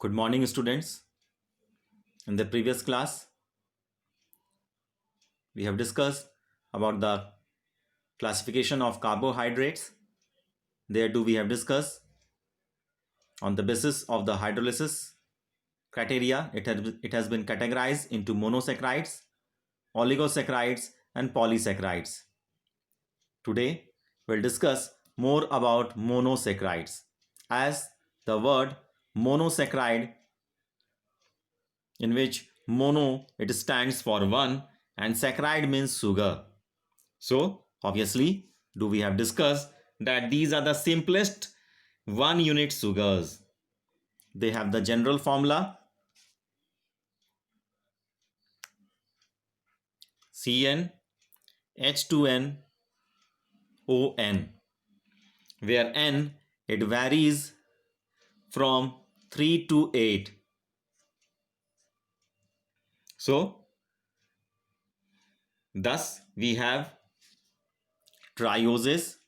Good morning, students. In the previous class, we have discussed about the classification of carbohydrates. There too, we have discussed on the basis of the hydrolysis criteria. It has been categorized into monosaccharides, oligosaccharides, and polysaccharides. Today, we'll discuss more about monosaccharides, as the word monosaccharide, in which mono it stands for one and saccharide means sugar. So obviously, do we have discussed that these are the simplest one unit sugars. They have the general formula CN H2N ON, where N it varies from 3 to 8. So thus we have trioses,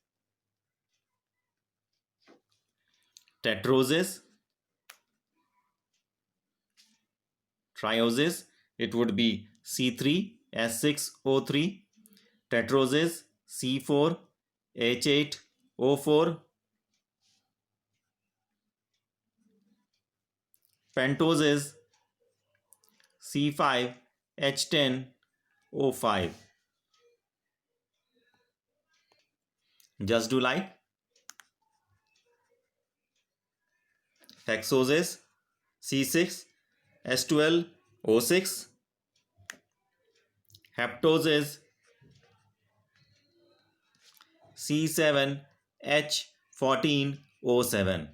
tetroses, trioses it would be C3S6O3, tetroses C4H8O4, pentoses C5H10O5. Just do like hexoses C6H12O6, heptoses C7H14O7,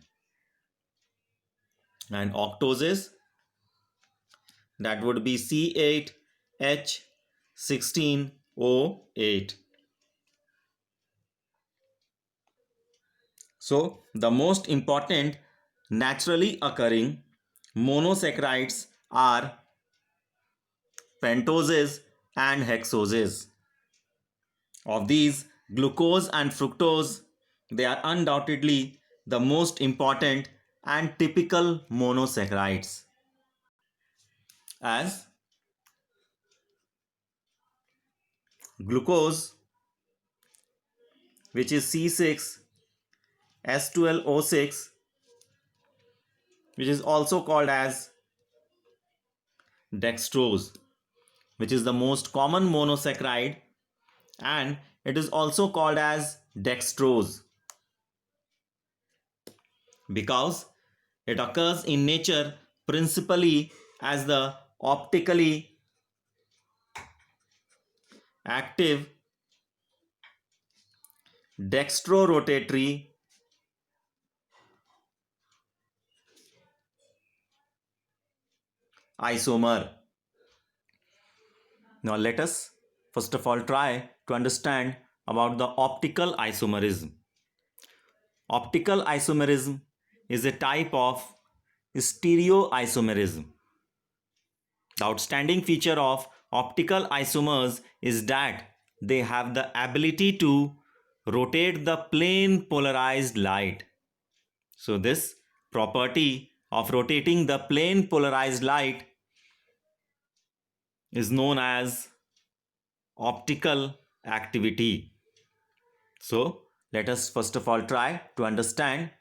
and octoses that would be C8H16O8. So the most important naturally occurring monosaccharides are pentoses and hexoses. Of these, glucose and fructose, they are undoubtedly the most important and typical monosaccharides, as glucose, which is C6H12O6, which is also called as dextrose, which is the most common monosaccharide, and it is also called as dextrose because it occurs in nature principally as the optically active dextrorotatory isomer. Now let us first of all try to understand about the optical isomerism. Optical isomerism is a type of stereoisomerism. The outstanding feature of optical isomers is that they have the ability to rotate the plane polarized light. So this property of rotating the plane polarized light is known as optical activity. So let us first of all try to understand.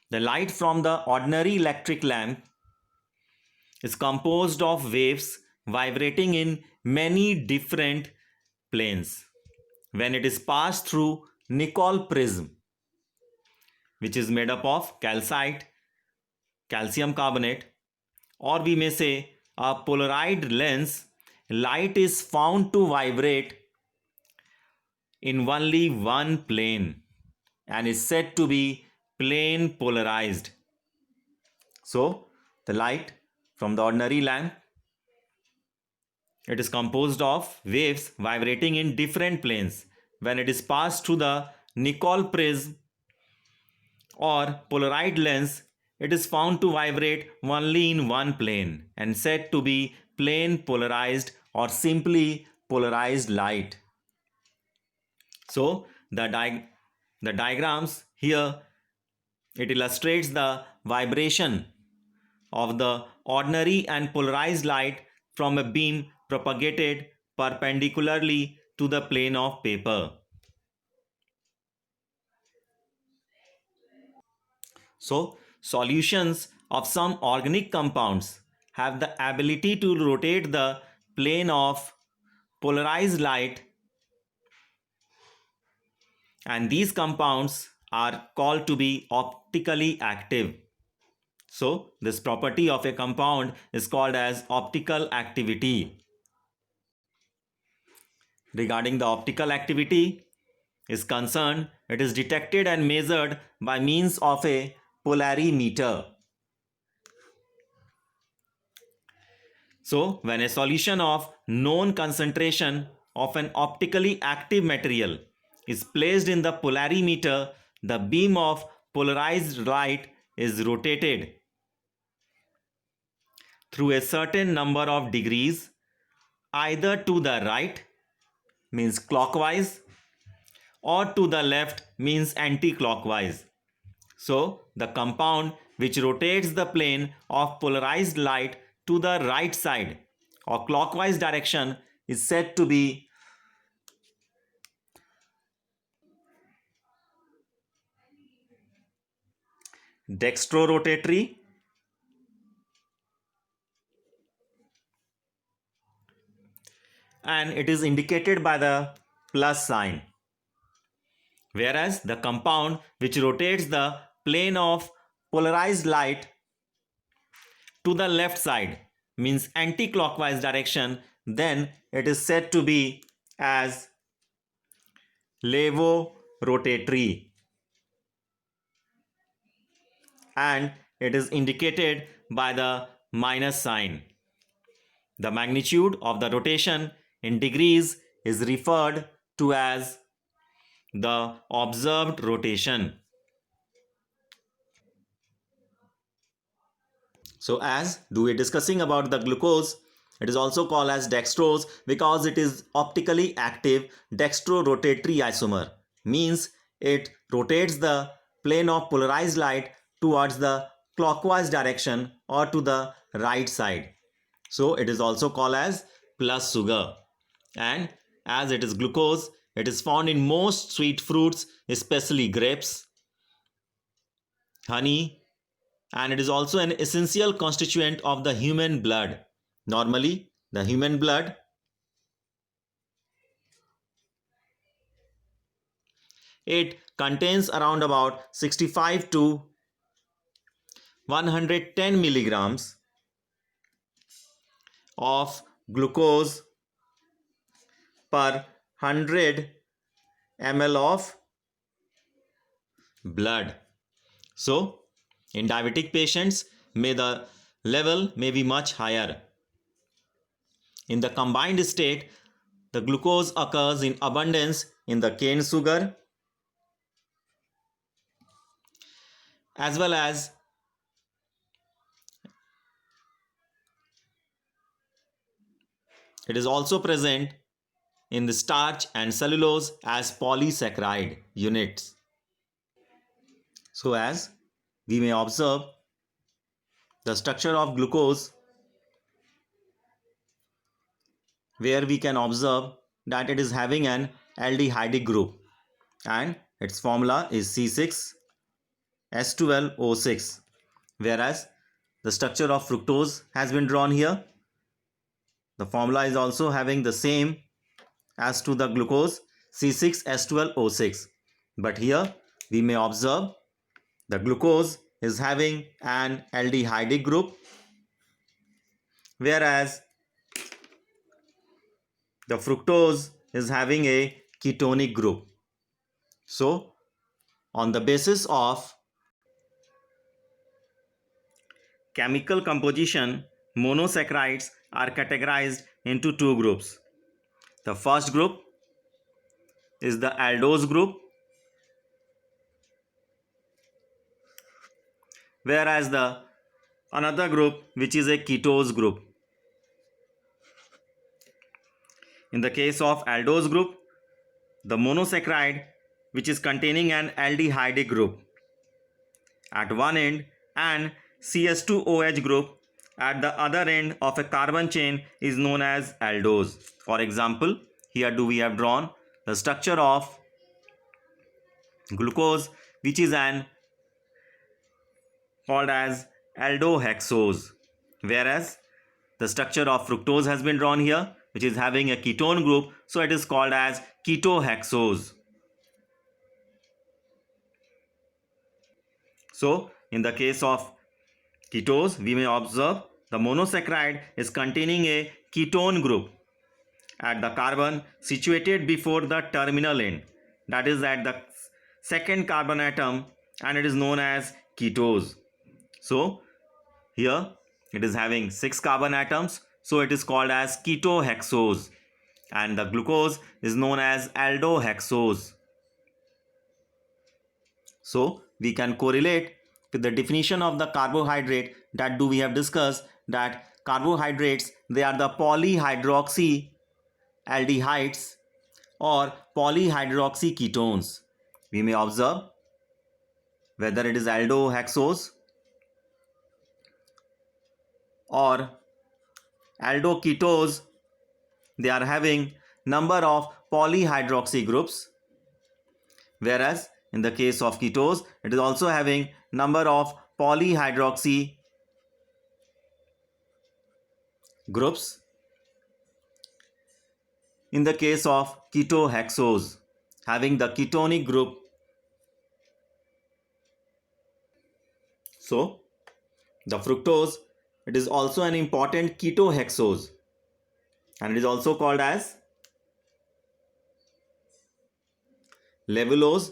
The light from the ordinary electric lamp is composed of waves vibrating in many different planes. When it is passed through Nicol prism, which is made up of calcite, calcium carbonate, or we may say a polarized lens, light is found to vibrate in only one plane and is said to be plane polarized. So the light from the ordinary lamp, it is composed of waves vibrating in different planes. When it is passed through the Nicol prism or polarized lens, it is found to vibrate only in one plane and said to be plane polarized or simply polarized light. So the diagrams here, it illustrates the vibration of the ordinary and polarized light from a beam propagated perpendicularly to the plane of paper. So, solutions of some organic compounds have the ability to rotate the plane of polarized light, and these compounds are called to be optically active. So, this property of a compound is called as optical activity. Regarding the optical activity is concerned, it is detected and measured by means of a polarimeter. So, when a solution of known concentration of an optically active material is placed in the polarimeter, the beam of polarized light is rotated through a certain number of degrees, either to the right, means clockwise, or to the left, means anti-clockwise. So, the compound which rotates the plane of polarized light to the right side or clockwise direction is said to be dextrorotatory, and it is indicated by the plus sign. Whereas the compound which rotates the plane of polarized light to the left side, means anti-clockwise direction, then it is said to be as levorotatory, and it is indicated by the minus sign. The magnitude of the rotation in degrees is referred to as the observed rotation. So as we are discussing about the glucose, it is also called as dextrose because it is optically active dextrorotatory isomer. Means it rotates the plane of polarized light towards the clockwise direction or to the right side. So it is also called as plus sugar. And as it is glucose, it is found in most sweet fruits, especially grapes, honey, and it is also an essential constituent of the human blood. Normally, the human blood, it contains around about 65 to 110 milligrams of glucose per 100 ml of blood. So, in diabetic patients, the level may be much higher. In the combined state, the glucose occurs in abundance in the cane sugar as well as it is also present in the starch and cellulose as polysaccharide units. So as we may observe the structure of glucose, where we can observe that it is having an aldehydic group and its formula is C6H12O6, whereas the structure of fructose has been drawn here. The formula is also having the same as to the glucose, C6H12O6, but here we may observe the glucose is having an aldehydic group, whereas the fructose is having a ketonic group. So, on the basis of chemical composition, monosaccharides are categorized into two groups. The first group is the aldose group, whereas the another group which is a ketose group. In the case of aldose group, the monosaccharide which is containing an aldehydic group at one end and CH2OH group at the other end of a carbon chain is known as aldose. For example, here we have drawn the structure of glucose, which is called as aldohexose, whereas the structure of fructose has been drawn here, which is having a ketone group, so it is called as ketohexose. So in the case of ketose, we may observe the monosaccharide is containing a ketone group at the carbon situated before the terminal end, that is at the second carbon atom, and it is known as ketose. So here it is having 6 carbon atoms, so it is called as ketohexose, and the glucose is known as aldohexose. So we can correlate with the definition of the carbohydrate that we have discussed, that carbohydrates, they are the polyhydroxy aldehydes or polyhydroxy ketones. We may observe whether it is aldohexose or aldoketose, they are having number of polyhydroxy groups, whereas in the case of ketose, it is also having number of polyhydroxy groups. In the case of ketohexose, having the ketonic group. So the fructose, it is also an important ketohexose, and it is also called as levulose,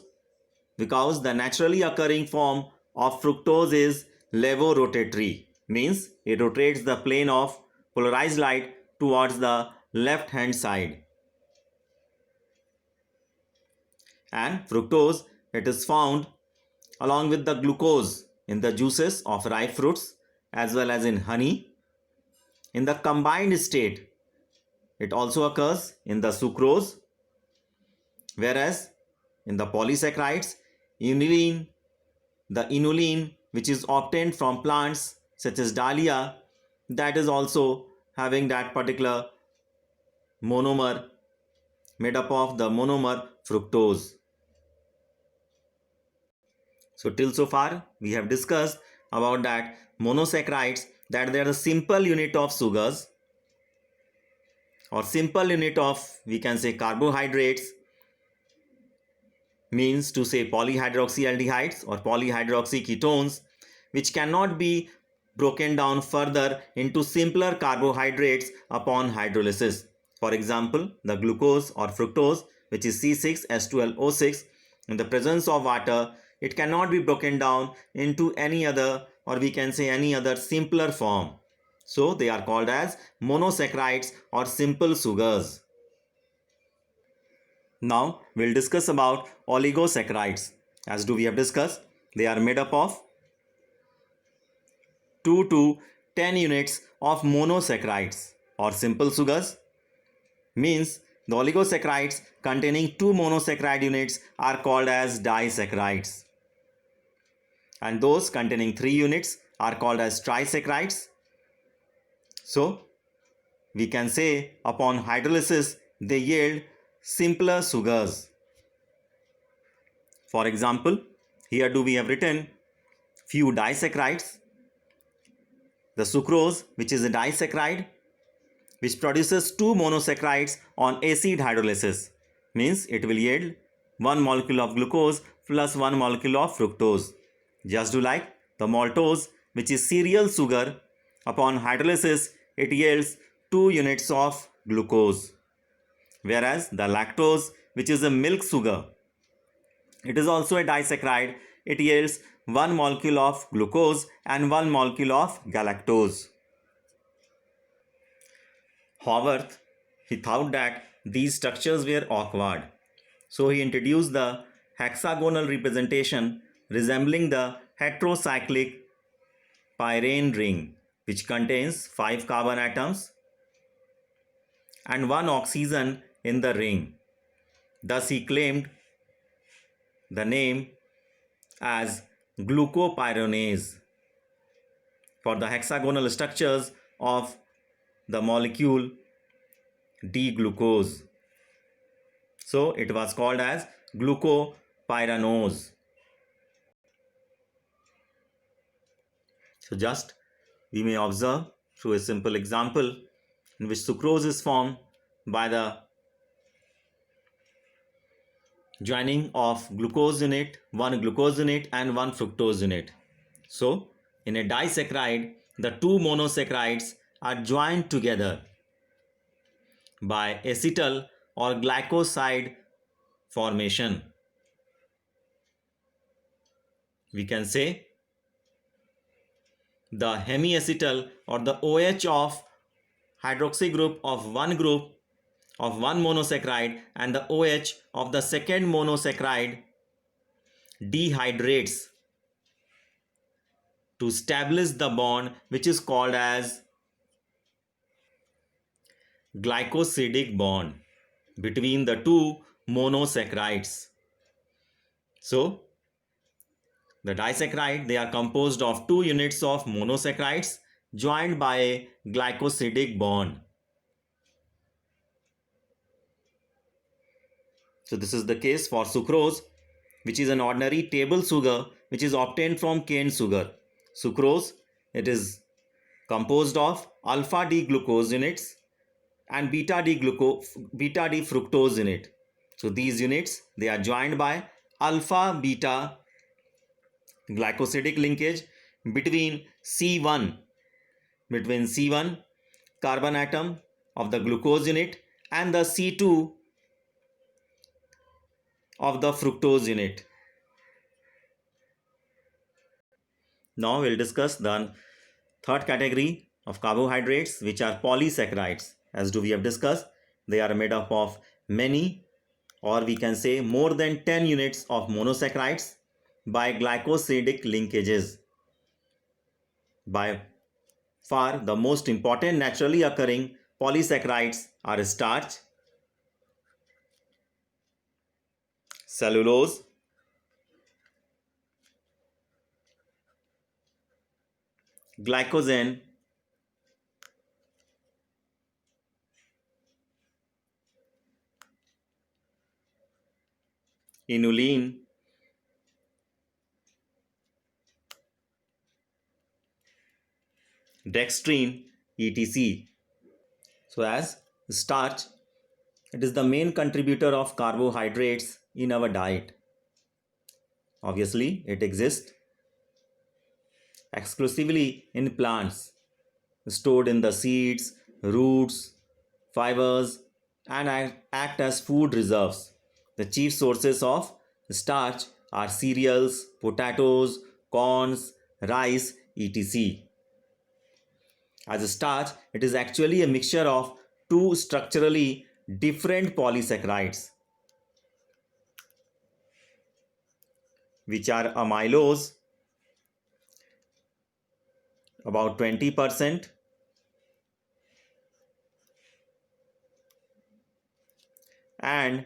because the naturally occurring form of fructose is levorotatory, means it rotates the plane of polarized light towards the left hand side. And fructose, it is found along with the glucose in the juices of ripe fruits as well as in honey. In the combined state, it also occurs in the sucrose, whereas in the polysaccharides, inulin, the inulin which is obtained from plants such as dahlia, that is also having that particular monomer made up of the monomer fructose. So till so far we have discussed about that monosaccharides, that they are the simple unit of sugars or simple unit of, we can say, carbohydrates, means to say polyhydroxyaldehydes or polyhydroxy ketones, which cannot be broken down further into simpler carbohydrates upon hydrolysis. For example, the glucose or fructose, which is C6H12O6, in the presence of water, it cannot be broken down into any other, or we can say any other simpler form. So they are called as monosaccharides or simple sugars. Now we'll discuss about oligosaccharides. As we have discussed, they are made up of 2 to 10 units of monosaccharides or simple sugars, means the oligosaccharides containing 2 monosaccharide units are called as disaccharides, and those containing 3 units are called as trisaccharides. So we can say upon hydrolysis they yield simpler sugars. For example, here we have written few disaccharides. The sucrose, which is a disaccharide which produces 2 monosaccharides on acid hydrolysis, means it will yield 1 molecule of glucose plus 1 molecule of fructose. Just like the maltose, which is cereal sugar, upon hydrolysis it yields 2 units of glucose. Whereas the lactose, which is a milk sugar, it is also a disaccharide. It yields 1 molecule of glucose and 1 molecule of galactose. Haworth, he thought that these structures were awkward, so he introduced the hexagonal representation resembling the heterocyclic pyrene ring, which contains 5 carbon atoms and 1 oxygen in the ring. Thus he claimed the name as glucopyronase. for the hexagonal structures of the molecule D-glucose. So it was called as glucopyranose. So just we may observe through a simple example in which sucrose is formed by the joining of glucose unit, one glucose unit and one fructose unit. So in a disaccharide, the two monosaccharides are joined together by acetal or glycoside formation. We can say the hemiacetal or the OH of hydroxy group of one monosaccharide and the OH of the second monosaccharide dehydrates to establish the bond which is called as glycosidic bond between the two monosaccharides. So the disaccharide, they are composed of two units of monosaccharides joined by a glycosidic bond. So this is the case for sucrose, which is an ordinary table sugar which is obtained from cane sugar. Sucrose, it is composed of alpha D glucose units and beta D fructose unit. So these units, they are joined by alpha beta glycosidic linkage between C1 carbon atom of the glucose unit and the C2 of the fructose unit. Now we'll discuss the third category of carbohydrates, which are polysaccharides. As we have discussed, they are made up of many, or we can say more than 10 units of monosaccharides by glycosidic linkages. By far the most important naturally occurring polysaccharides are starch, cellulose, glycogen, inulin, dextrin, etc. So as starch, it is the main contributor of carbohydrates in our diet. Obviously, it exists exclusively in plants, stored in the seeds, roots, fibers, and act as food reserves. The chief sources of starch are cereals, potatoes, corns, rice, etc. As a starch, it is actually a mixture of two structurally different polysaccharides, which are amylose, about 20%, and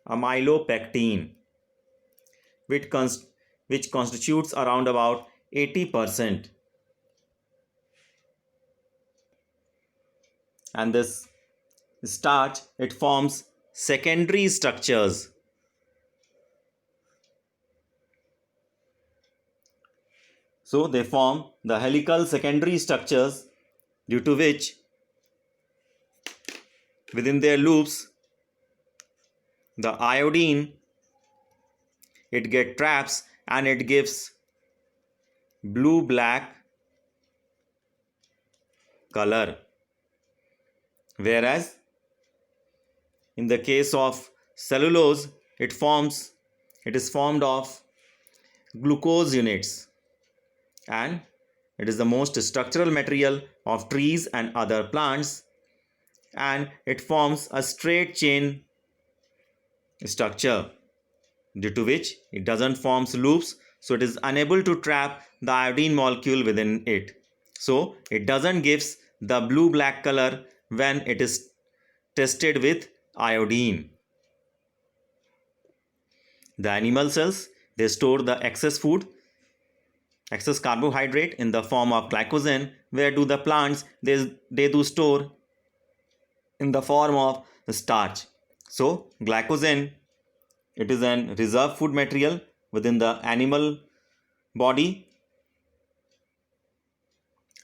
amylopectin, which constitutes around about 80%. And this starch, it forms secondary structures. So they form the helical secondary structures, due to which within their loops the iodine, it gets traps and it gives blue black color, whereas in the case of cellulose, it is formed of glucose units, and it is the most structural material of trees and other plants, and it forms a straight chain structure, due to which it doesn't form loops, so it is unable to trap the iodine molecule within it. So it doesn't gives the blue black color when it is tested with iodine. The animal cells, they store the excess food excess carbohydrate in the form of glycogen. Where do the plants they do store in the form of starch. So glycogen, it is an reserve food material within the animal body,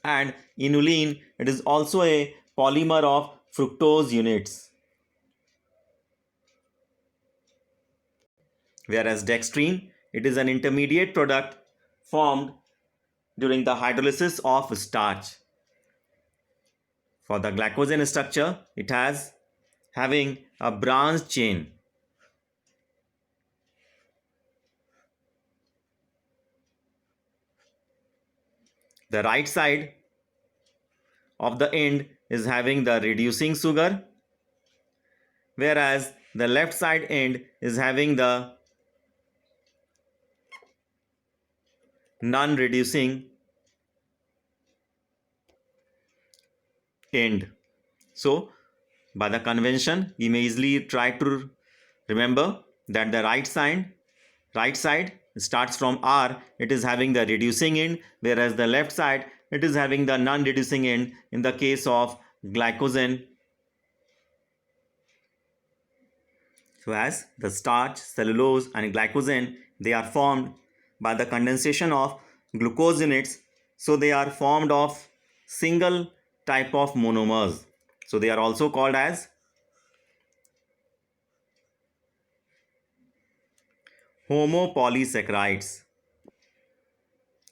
and inulin, it is also a polymer of fructose units, whereas dextrine, it is an intermediate product formed during the hydrolysis of starch. For the glycogen structure, it has having a branch chain. The right side of the end is having the reducing sugar, whereas the left side end is having the non-reducing end. So by the convention, we may easily try to remember that the right side starts from R, it is having the reducing end, whereas the left side, it is having the non-reducing end in the case of glycogen. So as the starch, cellulose and glycogen, they are formed by the condensation of glucose units. So they are formed of single type of monomers. So they are also called as homopolysaccharides.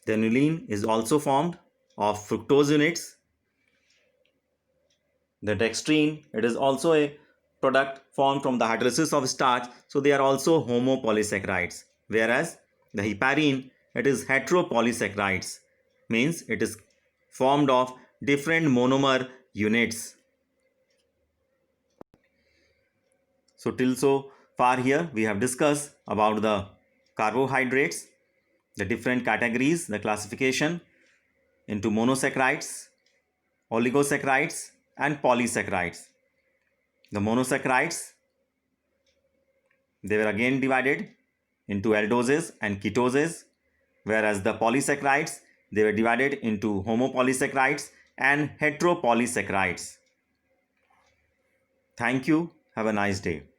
The inulin is also formed of fructose units. The dextrine, it is also a product formed from the hydrolysis of starch, so they are also homopolysaccharides. Whereas the heparin, it is heteropolysaccharides, means it is formed of different monomer units. So till so far here we have discussed about the carbohydrates, the different categories, the classification into monosaccharides, oligosaccharides and polysaccharides. The monosaccharides, they were again divided into aldoses and ketoses, whereas the polysaccharides, they were divided into homopolysaccharides and heteropolysaccharides. Thank you. Have a nice day.